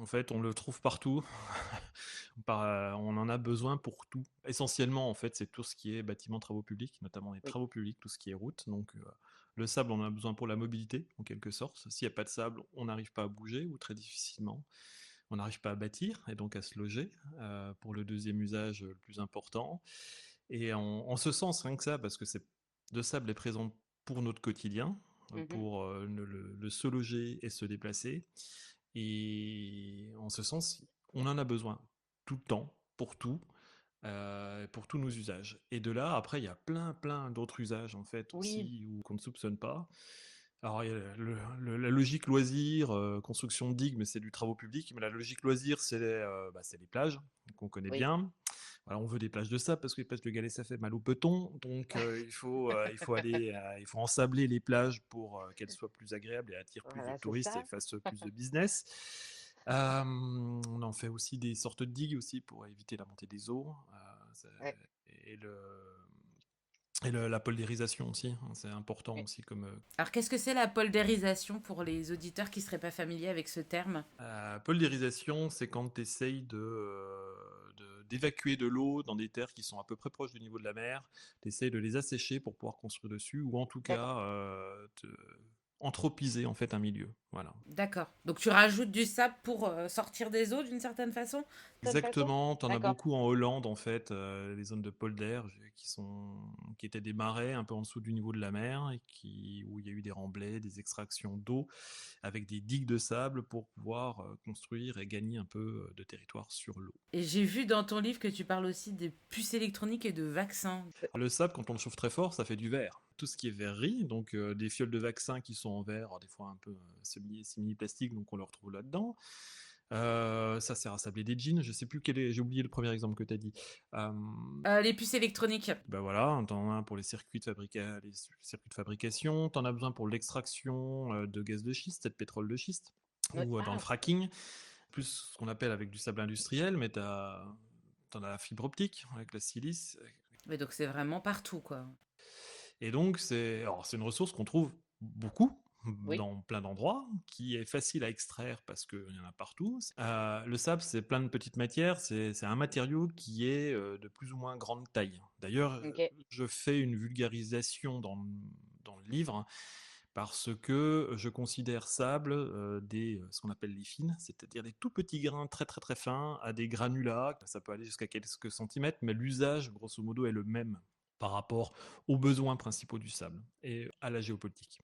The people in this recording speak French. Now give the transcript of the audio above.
En fait, on le trouve partout. On en a besoin pour tout. Essentiellement, en fait, c'est tout ce qui est bâtiments, travaux publics, notamment les Oui. travaux publics, tout ce qui est route. Donc, le sable, on en a besoin pour la mobilité, en quelque sorte. S'il n'y a pas de sable, on n'arrive pas à bouger ou très difficilement. On n'arrive pas à bâtir et donc à se loger, pour le deuxième usage le plus important. Et en ce sens, rien que ça, parce que le sable est présent pour notre quotidien, Mhm. pour le se loger et se déplacer. Et en ce sens, on en a besoin tout le temps, pour tous nos usages. Et de là, après, il y a plein d'autres usages, en fait, Oui, aussi, qu'on ne soupçonne pas. Alors, il y a la logique loisir, construction de digues, mais c'est du travaux public. Mais la logique loisir, c'est les plages, qu'on connaît oui. bien. Voilà, on veut des plages de sable parce que les plages de galets, ça fait mal au peton. Donc, il faut ensabler les plages pour qu'elles soient plus agréables et attirent plus de Voilà, c'est touristes et ça. fassent plus de business. On en fait aussi des sortes de digues aussi pour éviter la montée des eaux. Ouais. Et la poldérisation aussi, hein, c'est important Ouais. aussi comme, Alors, qu'est-ce que c'est la poldérisation pour les auditeurs qui ne seraient pas familiers avec ce terme? Poldérisation, c'est quand tu essayes d'évacuer de l'eau dans des terres qui sont à peu près proches du niveau de la mer. Tu essayes de les assécher pour pouvoir construire dessus, ou en tout D'accord. cas anthropiser en fait un milieu. Voilà. D'accord. Donc, tu rajoutes du sable pour sortir des eaux d'une certaine façon? Certaine façon? Exactement, tu en as D'accord. beaucoup en Hollande en fait, les zones de polder qui étaient des marais un peu en dessous du niveau de la mer et où il y a eu des remblais, des extractions d'eau avec des digues de sable pour pouvoir construire et gagner un peu de territoire sur l'eau. Et j'ai vu dans ton livre que tu parles aussi des puces électroniques et de vaccins. Le sable, quand on le chauffe très fort, ça fait du verre. Tout ce qui est verrerie, donc des fioles de vaccin qui sont en verre, alors des fois un peu semi-plastique, donc on le retrouve là-dedans. Ça sert à sabler des jeans. Je sais plus j'ai oublié le premier exemple que tu as dit. Euh, Les puces électroniques. ben voilà, t'en as un pour les circuits de fabrication, t'en as besoin pour l'extraction de gaz de schiste, de pétrole de schiste, Ouais. ou dans le Ah, fracking, plus ce qu'on appelle avec du sable industriel, mais t'en as la fibre optique avec la silice. mais donc c'est vraiment partout, quoi. Et donc, c'est une ressource qu'on trouve beaucoup Oui. dans plein d'endroits, qui est facile à extraire parce qu'il y en a partout. Le sable, c'est plein de petites matières, c'est un matériau qui est de plus ou moins grande taille. D'ailleurs, Ok. je fais une vulgarisation dans le livre parce que je considère sable ce qu'on appelle les fines, c'est-à-dire des tout petits grains très très très fins à des granulats, ça peut aller jusqu'à quelques centimètres, mais l'usage, grosso modo, est le même par rapport aux besoins principaux du sable et à la géopolitique.